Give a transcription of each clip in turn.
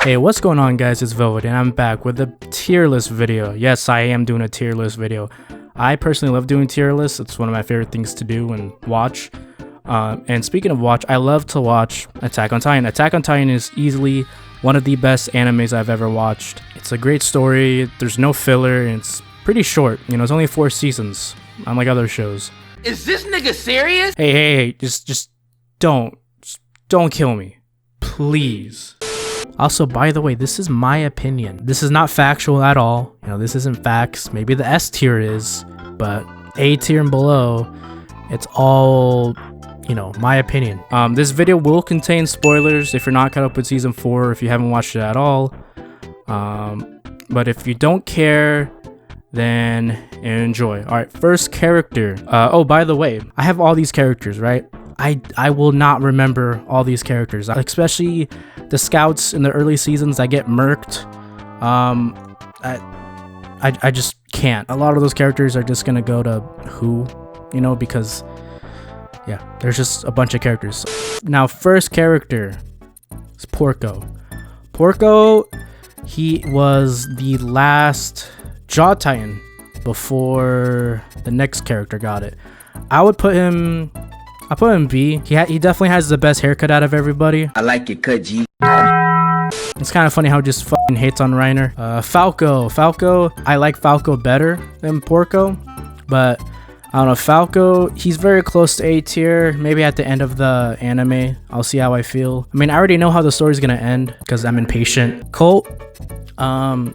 Hey, what's going on, guys? It's Velvety and I'm back with a tier list video. Yes, I am doing a tier list video. I personally love doing tier lists. It's one of my favorite things to do and watch. And speaking of watch, I love to watch Attack on Titan. Attack on Titan is easily one of the best animes I've ever watched. It's a great story. There's no filler and it's pretty short. You know, it's only 4 seasons, unlike other shows. Is this nigga serious? Hey, just don't kill me, please. Also, by the way, this is my opinion. This is not factual at all. You know, this isn't facts. Maybe the S tier is, but A tier and below, it's all, you know, my opinion. This video will contain spoilers if you're not caught up with season 4, if you haven't watched it at all. But if you don't care, then enjoy. All right, first character. Oh, by the way, I have all these characters, right? I will not remember all these characters, especially the scouts in the early seasons that get murked. I just can't. A lot of those characters are just gonna go to who, you know, because yeah, there's just a bunch of characters. Now, first character is Porco. Porco, he was the last Jaw Titan before the next character got it. I'll put him B. He definitely has the best haircut out of everybody. I like your cut, G. It's kind of funny how he just fucking hates on Reiner. Falco, I like Falco better than Porco, but I don't know, Falco, he's very close to A tier. Maybe at the end of the anime, I'll see how I feel. I mean, I already know how the story's gonna end because I'm impatient. Colt, you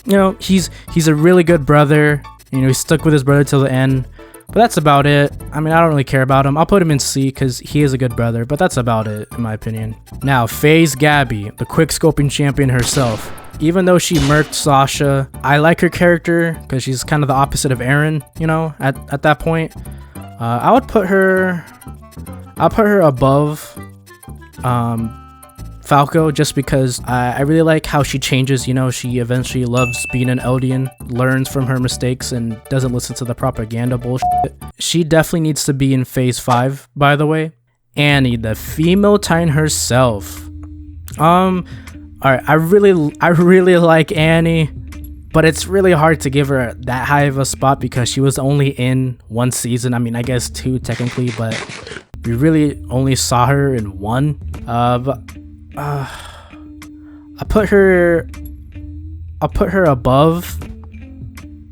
know, he's a really good brother. You know, he stuck with his brother till the end. But that's about it. I mean, I don't really care about him. I'll put him in C because he is a good brother, but that's about it in my opinion. Now, FaZe Gabby, the quick-scoping champion herself. Even though she murked Sasha, I like her character because she's kind of the opposite of Eren, you know, at that point. I'll put her above Falco just because I really like how she changes. You know, she eventually loves being an Eldian, learns from her mistakes, and doesn't listen to the propaganda bullshit. She definitely needs to be in phase 5, by the way. Annie, the female Titan herself. Alright, I really like Annie, but it's really hard to give her that high of a spot because she was only in 1 season. I mean, I guess 2 technically, but we really only saw her in 1. I'll put her above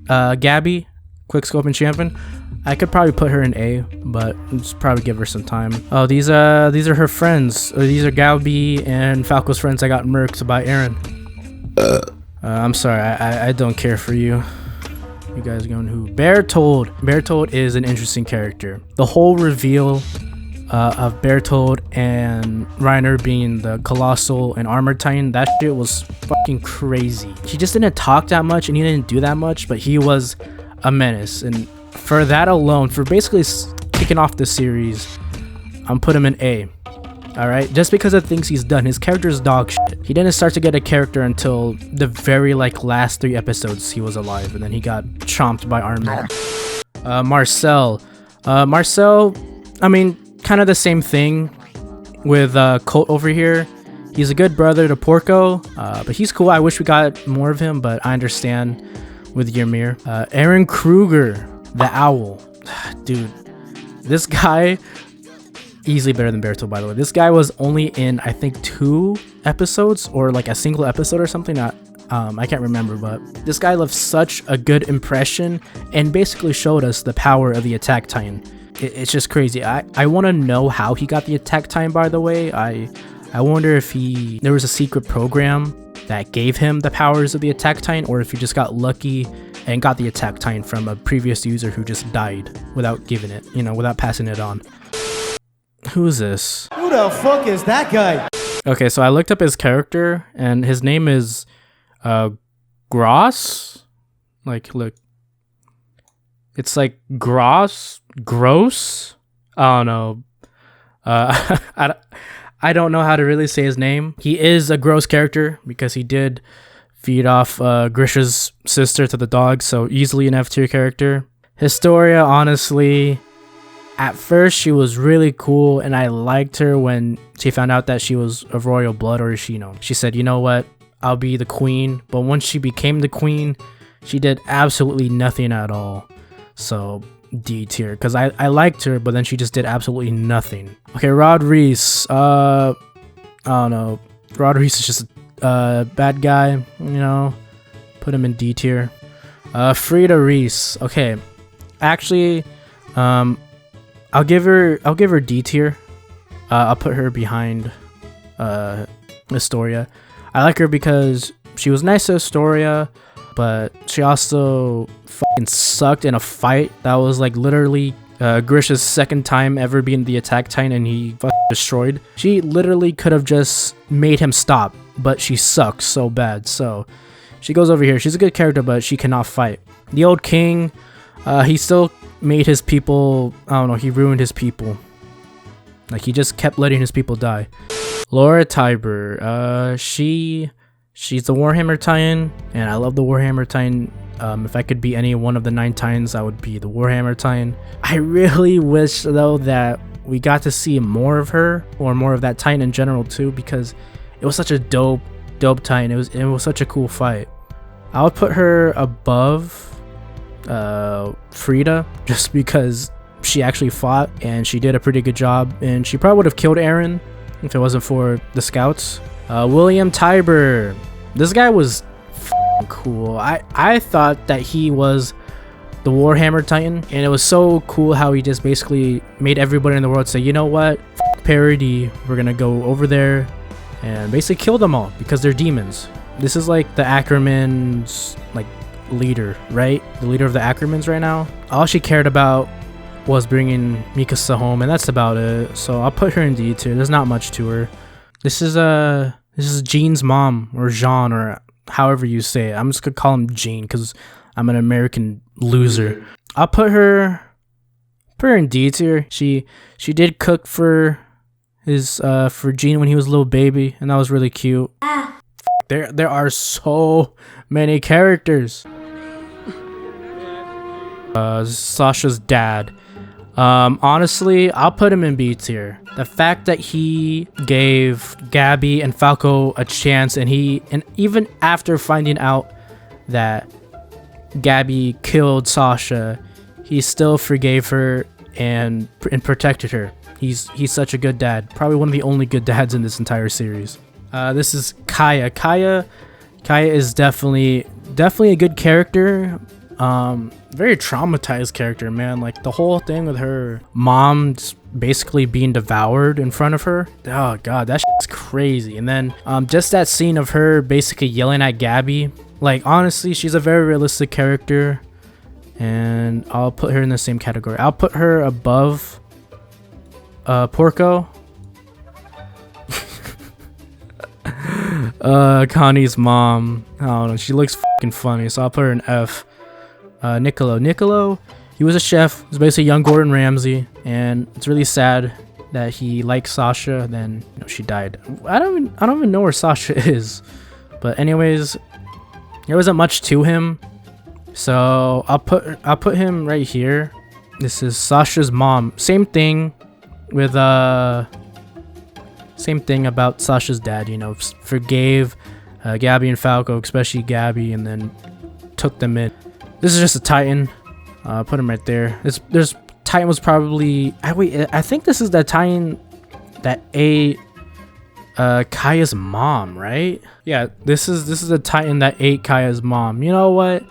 Gabby, quick-scoping champion. I could probably put her in A, but just probably give her some time. Oh, these are her friends. These are Gabby and Falco's friends that got murked by Eren. I'm sorry, I don't care for you. You guys going who? Bertold. Bertold is an interesting character. The whole reveal of Bertold and Reiner being the Colossal and Armored Titan, that shit was fucking crazy. He just didn't talk that much and he didn't do that much, but he was a menace. And for that alone, for basically kicking off the series, I'm put him in A. Alright, just because of things he's done. His character's dog shit. He didn't start to get a character until the very last 3 episodes he was alive, and then he got chomped by Armin. Marcel, I mean, kind of the same thing with Colt over here. He's a good brother to Porco, but he's cool. I wish we got more of him, but I understand with Ymir. Eren Kruger, the owl. Dude, this guy, easily better than Bertold, by the way. This guy was only in, I think, 2 episodes or like a single episode or something. I can't remember, but this guy left such a good impression and basically showed us the power of the Attack Titan. It's just crazy. I want to know how he got the Attack Titan, by the way. I wonder if there was a secret program that gave him the powers of the Attack Titan, or if he just got lucky and got the Attack Titan from a previous user who just died without giving it, you know, without passing it on. Who is this? Who the fuck is that guy? Okay, so I looked up his character and his name is Gross. Like, look. It's like gross. I don't know. I don't know how to really say his name. He is a gross character because he did feed off Grisha's sister to the dog, so easily an F tier character. Historia, honestly, At first, she was really cool, and I liked her when she found out that she was of royal blood, or she said, you know what, I'll be the queen. But once she became the queen, she did absolutely nothing at all. So D tier, because I liked her, but then she just did absolutely nothing. Okay, Rod Reese. I don't know. Rod Reese is just a bad guy, Put him in D tier. Frida Reese. Okay, actually, I'll give her D tier. I'll put her behind Astoria. I like her because she was nice to Astoria, but she also fucking sucked in a fight that was like literally Grisha's second time ever being the attack titan, and he fucking destroyed. She literally could have just made him stop, but she sucks so bad. So she goes over here. She's a good character, but she cannot fight. The old king, he still made his people, I don't know, he ruined his people. Like, he just kept letting his people die. Laura Tiber, she's the Warhammer Titan, and I love the Warhammer Titan. If I could be any one of the 9 Titans, I would be the Warhammer Titan. I really wish, though, that we got to see more of her, or more of that Titan in general, too, because it was such a dope Titan. It was such a cool fight. I would put her above Frida, just because she actually fought and she did a pretty good job, and she probably would have killed Eren if it wasn't for the scouts. William Tiber, this guy was cool. I thought that he was the Warhammer Titan, and it was so cool how he just basically made everybody in the world say, you know what, parody, we're gonna go over there and basically kill them all because they're demons. This is like the Ackerman's like leader, right? The leader of the Ackermans right now. All she cared about was bringing Mikasa home, and that's about it. So I'll put her in D tier. There's not much to her. This is Jean's mom, or Jean, or however you say it. I'm just gonna call him Jean because I'm an American loser. I'll put her in D tier. She did cook for Jean when he was a little baby, and that was really cute. There are so many characters. Sasha's dad. Honestly, I'll put him in B tier. The fact that he gave Gabby and Falco a chance, and even after finding out that Gabby killed Sasha, he still forgave her and protected her. He's such a good dad. Probably one of the only good dads in this entire series. This is Kaya. Kaya is definitely a good character. Very traumatized character, man. Like, the whole thing with her mom just basically being devoured in front of her. Oh god, that shit's crazy. And then just that scene of her basically yelling at Gabby. Like, honestly, she's a very realistic character, and I'll put her in the same category. I'll put her above Porco. Connie's mom, I don't know, she looks fucking funny, so I'll put her in F. Niccolo, he was a chef. He was basically young Gordon Ramsay, and it's really sad that he liked Sasha, then she died. I don't even know where Sasha is, but anyways, there wasn't much to him, so I'll put him right here. This is Sasha's mom. Same thing with same thing about Sasha's dad, forgave Gabby and Falco, especially Gabby, and then took them in. This is just a Titan. Put him right there. There's Titan was probably, I think this is the Titan that ate Kaya's mom, right? Yeah, this is the Titan that ate Kaya's mom. You know what?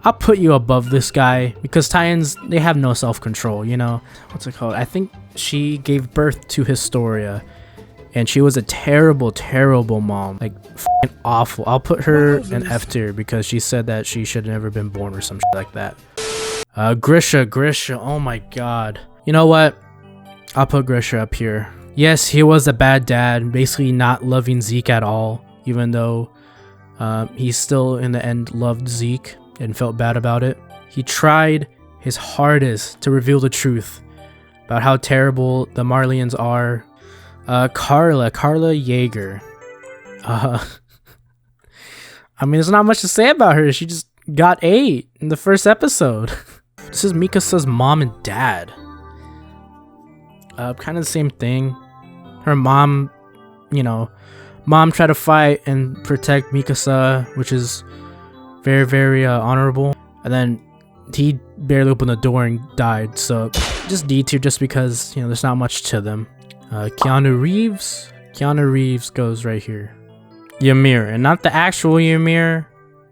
I'll put you above this guy because Titans, they have no self-control, What's it called? I think she gave birth to Historia, and she was a terrible, terrible mom. Like, f***ing awful. I'll put her in F tier because she said that she should have never been born or some shit like that. Grisha, oh my god. You know what? I'll put Grisha up here. Yes, he was a bad dad, basically not loving Zeke at all, even though he still in the end loved Zeke and felt bad about it. He tried his hardest to reveal the truth about how terrible the Marleyans are. Carla Yeager. I mean, there's not much to say about her. She just got 8 in the first episode. This is Mikasa's mom and dad. kind of the same thing. Her mom, you know, mom tried to fight and protect Mikasa, which is very, very honorable. And then he barely opened the door and died. So just D tier, just because, you know, there's not much to them. Keanu Reeves goes right here. Ymir, and not the actual Ymir.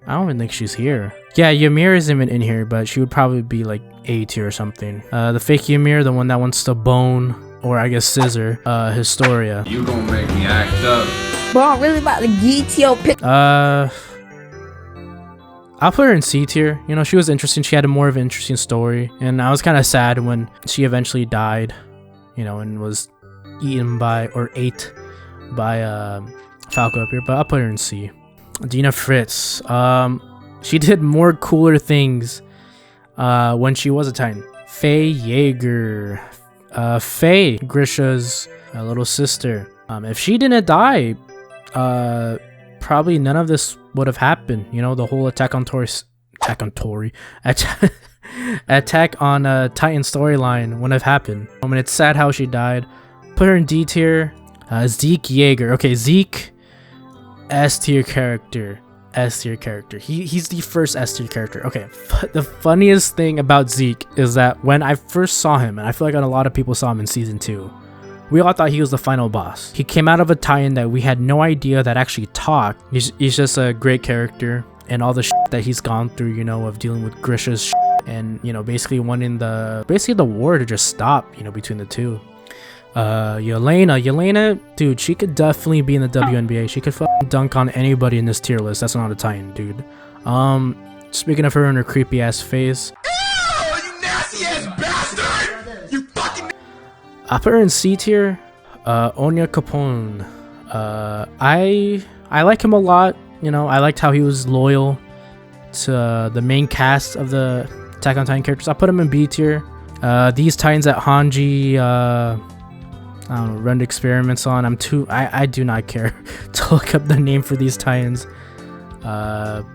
I don't even think she's here. Yeah, Ymir isn't even in here, but she would probably be like A tier or something. The fake Ymir, the one that wants to bone, or I guess scissor, Historia. You gonna make me act up. Bro, I'm really about to get your pick. I'll put her in C tier. You know, she was interesting. She had a more of an interesting story, and I was kind of sad when she eventually died, you know, and was eaten by, or ate by Falco up here. But I'll put her in C. Dina Fritz. She did more cooler things when she was a Titan. Faye Yeager. Faye, Grisha's little sister. If she didn't die, probably none of this would have happened. You know, the whole Attack on Titan storyline wouldn't have happened. I mean, it's sad how she died. Put her in D tier. Zeke Yeager. Okay, Zeke, S tier character. He's the first S tier character. Okay, the funniest thing about Zeke is that when I first saw him, and I feel like a lot of people saw him in season 2, we all thought he was the final boss. He came out of a Titan that we had no idea that actually talked. He's just a great character, and all the shit that he's gone through, you know, of dealing with Grisha's shit, and, you know, basically wanting the war to just stop, you know, between the two. Yelena, dude, she could definitely be in the WNBA. She could fucking dunk on anybody in this tier list. That's not a Titan, dude. Speaking of her and her creepy ass face. Ew, you nasty ass bastard! You fucking. I put her in C tier. Onya Capone. I like him a lot. You know, I liked how he was loyal to the main cast of the Attack on Titan characters. I put him in B tier. These Titans that Hanji I don't know, run experiments on. I do not care to look up the name for these Titans. I'll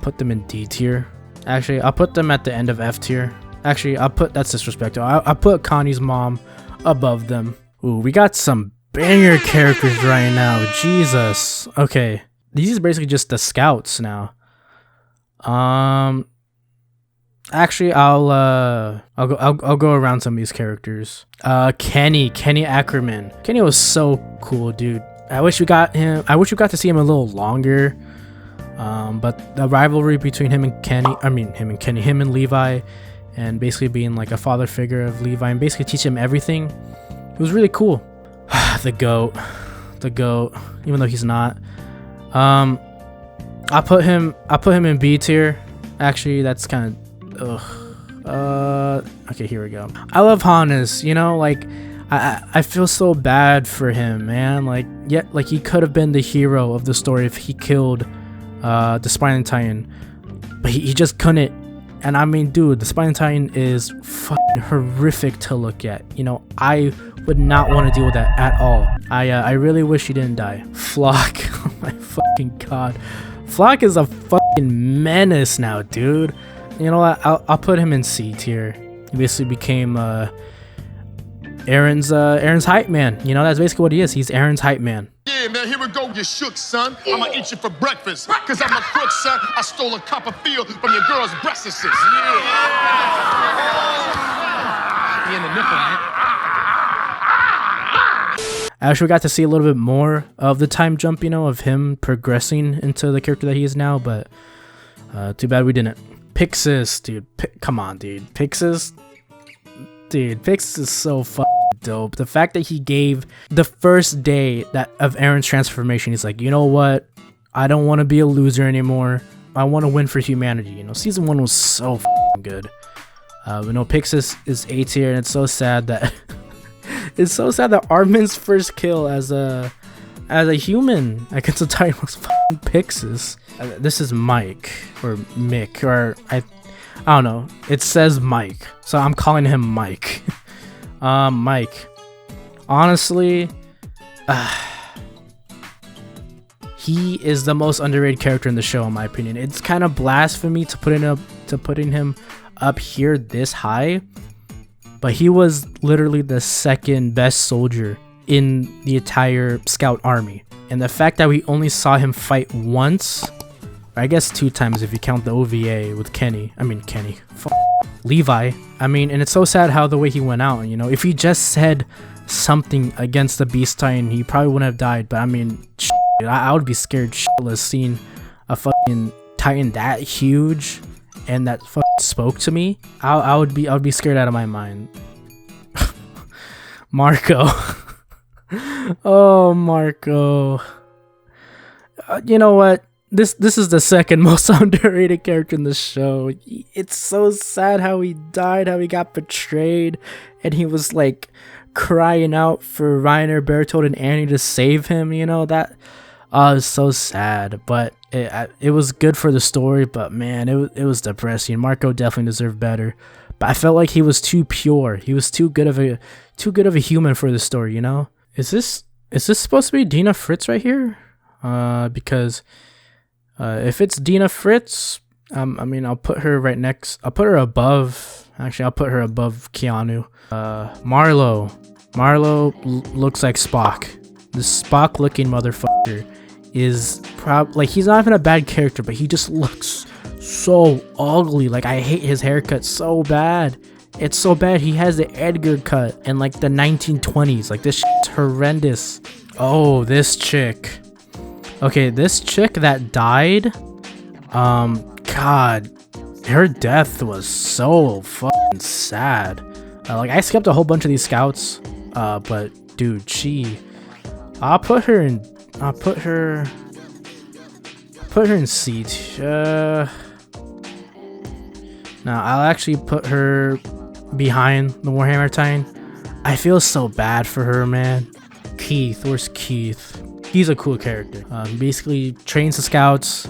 put them in D tier. Actually, I'll put them at the end of F tier. Actually, that's disrespectful. I'll put Connie's mom above them. Ooh, we got some banger characters right now. Jesus. Okay, these are basically just the scouts now. Actually, I'll go around some of these characters. Kenny Ackerman. Kenny was so cool, dude. I wish we got to see him a little longer. But the rivalry between him and Levi, and basically being like a father figure of Levi and basically teach him everything, it was really cool. the goat, even though he's not. I'll put him in B tier. Actually, that's kind of okay, here we go. I love Hannes, you know, like I feel so bad for him, man. Like, yet, like, he could have been the hero of the story if he killed the Spine Titan, but he just couldn't. And I mean, dude, the Spine Titan is fucking horrific to look at. You know, I would not want to deal with that at all. I really wish he didn't die. Flock, oh my fucking god, Flock is a fucking menace now, dude. You know what? I'll put him in C tier. He basically became Aaron's hype man. You know, that's basically what he is. He's Aaron's hype man. Yeah, man, here we go, you shook, son. I'ma eat you for breakfast. Cause I'm a crook, son. I stole a Copperfield from your girl's breastises. Yeah. In the nipple, man. I actually got to see a little bit more of the time jump, you know, of him progressing into the character that he is now, but too bad we didn't. Pixis, dude. Come on, dude. Pixis is so fucking dope. The fact that he gave the first day of Aaron's transformation, he's like, you know what? I don't want to be a loser anymore. I want to win for humanity. You know, season 1 was so fucking good. But no, Pixis is A tier, and it's so sad that Armin's first kill as a human against a Titan was fucking Pixis. This is Mike or Mick, or I don't know. It says Mike, so I'm calling him Mike. Mike. Honestly, he is the most underrated character in the show, in my opinion. It's kind of blasphemy to putting him up here this high, but he was literally the second best soldier in the entire scout army. And the fact that we only saw him fight once, or I guess 2 times if you count the OVA with Levi. I mean, and it's so sad how the way he went out, you know, if he just said something against the Beast Titan, he probably wouldn't have died. But I mean, I would be scared shitless seeing a fucking Titan that huge and that fucking spoke to me. I would be scared out of my mind. Marco. Oh, Marco. You know what? This is the second most underrated character in the show. It's so sad how he died, how he got betrayed, and he was like crying out for Reiner, Bertold, and Annie to save him. You know that. Oh, it's so sad, but it was good for the story. But man, it was depressing. Marco definitely deserved better. But I felt like he was too pure. He was too good of a human for the story. You know. Is this supposed to be Dina Fritz right here? Because if it's Dina Fritz, I mean, I'll put her right next. I'll put her above. Actually, I'll put her above Keanu. Marlo looks like Spock. This Spock-looking motherfucker is like, he's not even a bad character, but he just looks so ugly. Like, I hate his haircut so bad. It's so bad. He has the Edgar cut in like the 1920s. Like, this shit's horrendous. Oh, this chick. Okay, this chick that died. God, her death was so fucking sad. Like, I skipped a whole bunch of these scouts. But dude, I'll put her in C. Now I'll actually put her behind the Warhammer Titan. I feel so bad for her, man. Keith, where's Keith? He's a cool character. Basically trains the scouts.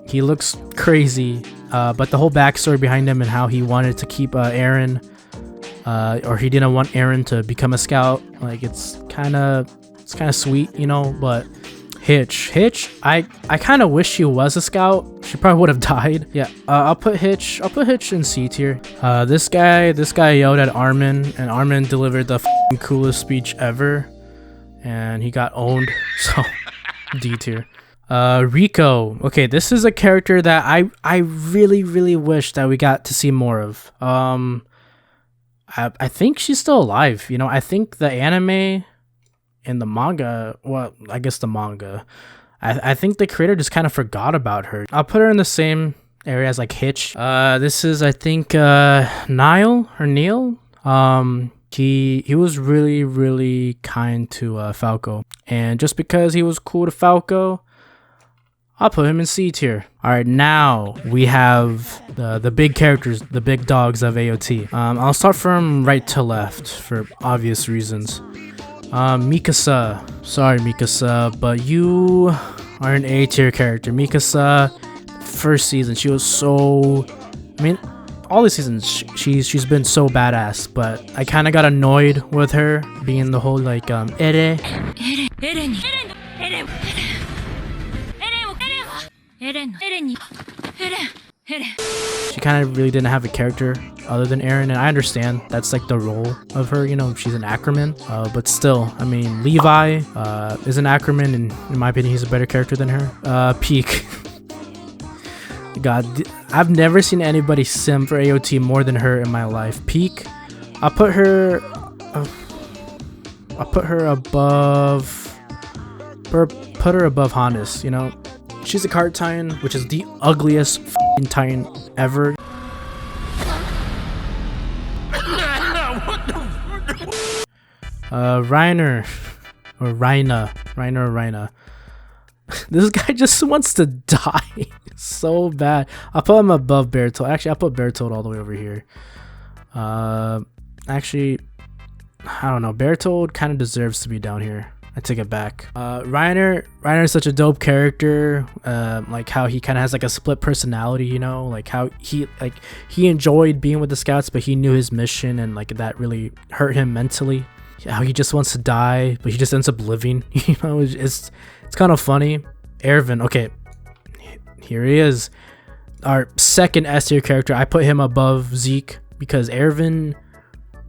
He looks crazy, but the whole backstory behind him and how he wanted to keep Aaron, or he didn't want Aaron to become a scout. Like, it's kind of sweet, you know. But Hitch, I kind of wish she was a scout. She probably would have died. Yeah, I'll put Hitch in C tier. This guy yelled at Armin, and Armin delivered the coolest speech ever, and he got owned. So D tier. Rico. Okay, this is a character that I really wish that we got to see more of. I think she's still alive. You know, I think the anime and the manga, well, I guess the manga, I think the creator just kind of forgot about her. I'll put her in the same area as like Hitch. This is, I think, Neil. He was really kind to Falco, and just because he was cool to Falco, I'll put him in C tier. Alright, now we have the big characters, the big dogs of AOT. I'll start from right to left for obvious reasons. Mikasa. Sorry, Mikasa, but you are an A tier character. Mikasa, first season, she was so... I mean, all the seasons, she's been so badass, but I kind of got annoyed with her being the whole, like, Ere. She kind of really didn't have a character other than Eren, and I understand that's like the role of her, you know, she's an Ackerman, but still, I mean, Levi is an Ackerman, and in my opinion, he's a better character than her. Peak. God, I've never seen anybody sim for AOT more than her in my life. Peak, I'll put her above, put her above Hannes, you know. She's a card Titan, which is the ugliest f***ing Titan ever. Reiner. This guy just wants to die so bad. I'll put him above Bertold. Actually, I'll put Bertold all the way over here. Actually, I don't know. Bertold kind of deserves to be down here. I take it back. Reiner is such a dope character. Like how he kind of has like a split personality, you know, like how he enjoyed being with the scouts, but he knew his mission, and like that really hurt him mentally. How he just wants to die, but he just ends up living. You know, it's kind of funny. Erwin, okay, here he is, our second S tier character. I put him above Zeke because Erwin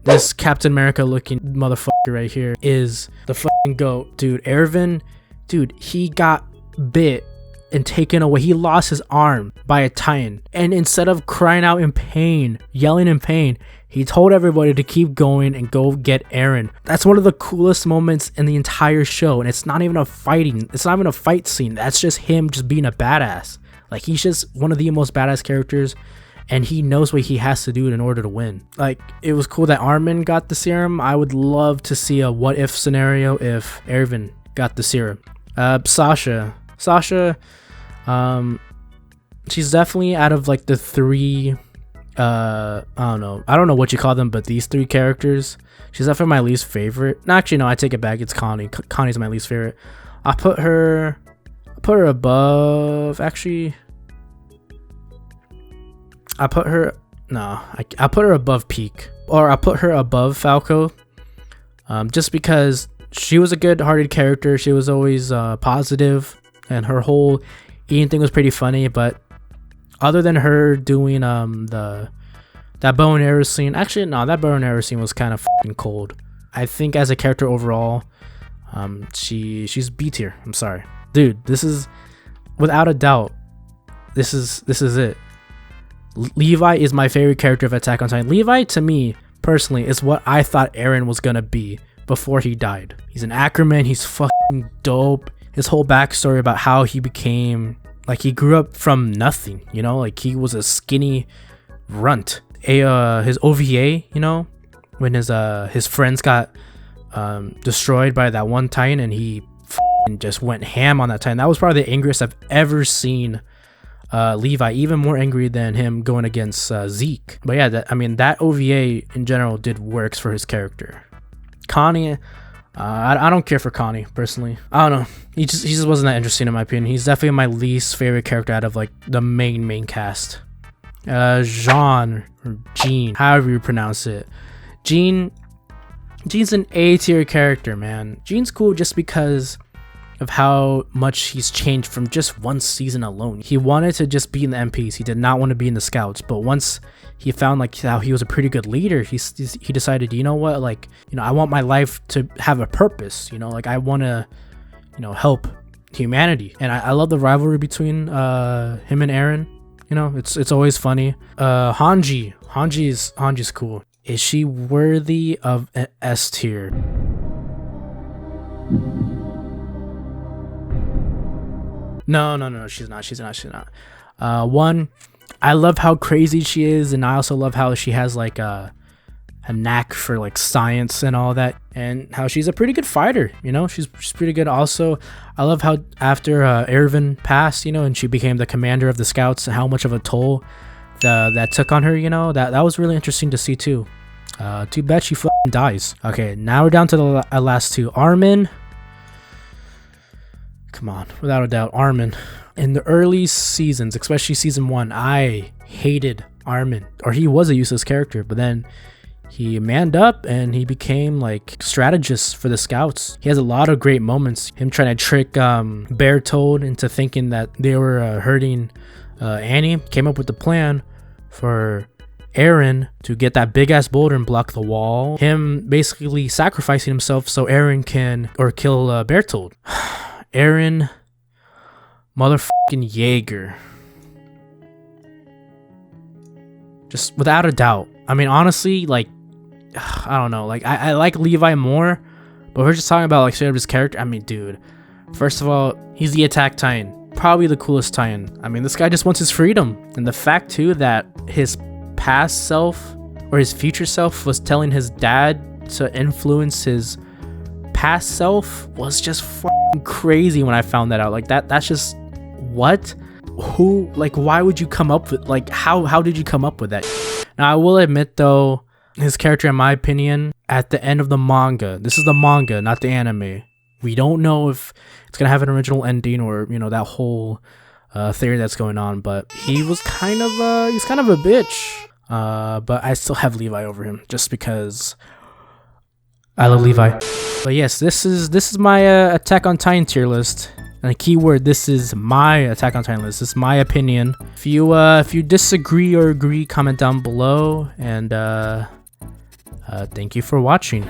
This Captain America looking motherfucker right here is the fucking GOAT. Dude, Erwin, dude, he got bit and taken away. He lost his arm by a titan. And instead of crying out in pain, yelling in pain, he told everybody to keep going and go get Eren. That's one of the coolest moments in the entire show. And it's not even it's not even a fight scene. That's just him just being a badass. Like, he's just one of the most badass characters, and he knows what he has to do in order to win. Like, it was cool that Armin got the serum. I would love to see a what if scenario if Erwin got the serum. Sasha, she's definitely out of like the three, I don't know what you call them, but these three characters, she's definitely my least favorite. No, actually, no, I take it back. It's Connie. Connie's my least favorite. I'll put her above, actually. I'll put her above Peak, or I'll put her above Falco, just because she was a good-hearted character. She was always positive, and her whole eating thing was pretty funny. But other than her doing that bow and arrow scene, actually no, that bow and arrow scene was kind of fucking cold. I think as a character overall, she's B tier. I'm sorry, dude. This is without a doubt. This is it. Levi is my favorite character of Attack on Titan. Levi, to me personally, is what I thought Eren was gonna be before he died. He's an Ackerman. He's fucking dope. His whole backstory about how he became, like, he grew up from nothing, you know, like he was a skinny runt. His OVA, you know, when his friends got destroyed by that one Titan, and he just went ham on that Titan. That was probably the angriest I've ever seen Levi, even more angry than him going against Zeke. But yeah, that OVA in general did works for his character. Connie, I don't care for Connie personally. I don't know. He just wasn't that interesting in my opinion. He's definitely my least favorite character out of like the main cast. Jean or Jean, however you pronounce it. Jean's an A tier character, man. Jean's cool just because of how much he's changed from just one season alone. He wanted to just be in the MPs. He did not want to be in the scouts. But once he found like how he was a pretty good leader, he decided, you know what, like, you know, I want my life to have a purpose. You know, like I want to, you know, help humanity. And I love the rivalry between him and Eren. You know, it's always funny. Hanji's cool. Is she worthy of an S tier? No, she's not. One, I love how crazy she is, and I also love how she has like a knack for like science and all that, and how she's a pretty good fighter, you know, she's pretty good. Also, I love how after Erwin passed, you know, and she became the commander of the scouts, and how much of a toll that took on her, you know, that was really interesting to see too. Too bad she fucking dies. Okay, now we're down to the last two. Armin. Come on, without a doubt, Armin. In the early seasons, especially season 1, I hated Armin, or he was a useless character, but then he manned up and he became like strategist for the scouts. He has a lot of great moments. Him trying to trick Bertold into thinking that they were hurting Annie. Came up with the plan for Eren to get that big ass boulder and block the wall. Him basically sacrificing himself so Eren can kill Bertold. Eren motherfucking Jaeger. Just without a doubt. I mean, honestly, like, I don't know. Like, I like Levi more, but we're just talking about like straight up his character. I mean, dude, first of all, he's the Attack Titan. Probably the coolest Titan. I mean, this guy just wants his freedom. And the fact too that his past self or his future self was telling his dad to influence his past self was just fucking crazy when I found that out. Like that's just what? Who? Like, why would you come up with, like, how did you come up with that? Now, I will admit though, his character, in my opinion, at the end of the manga, this is the manga, not the anime. We don't know if it's gonna have an original ending or, you know, that whole theory that's going on, but he was kind of he's kind of a bitch. But I still have Levi over him just because I love Levi. But yes, this is my Attack on Titan tier list. And a keyword, this is my Attack on Titan list. This is my opinion. If you disagree or agree, comment down below. And Thank you for watching.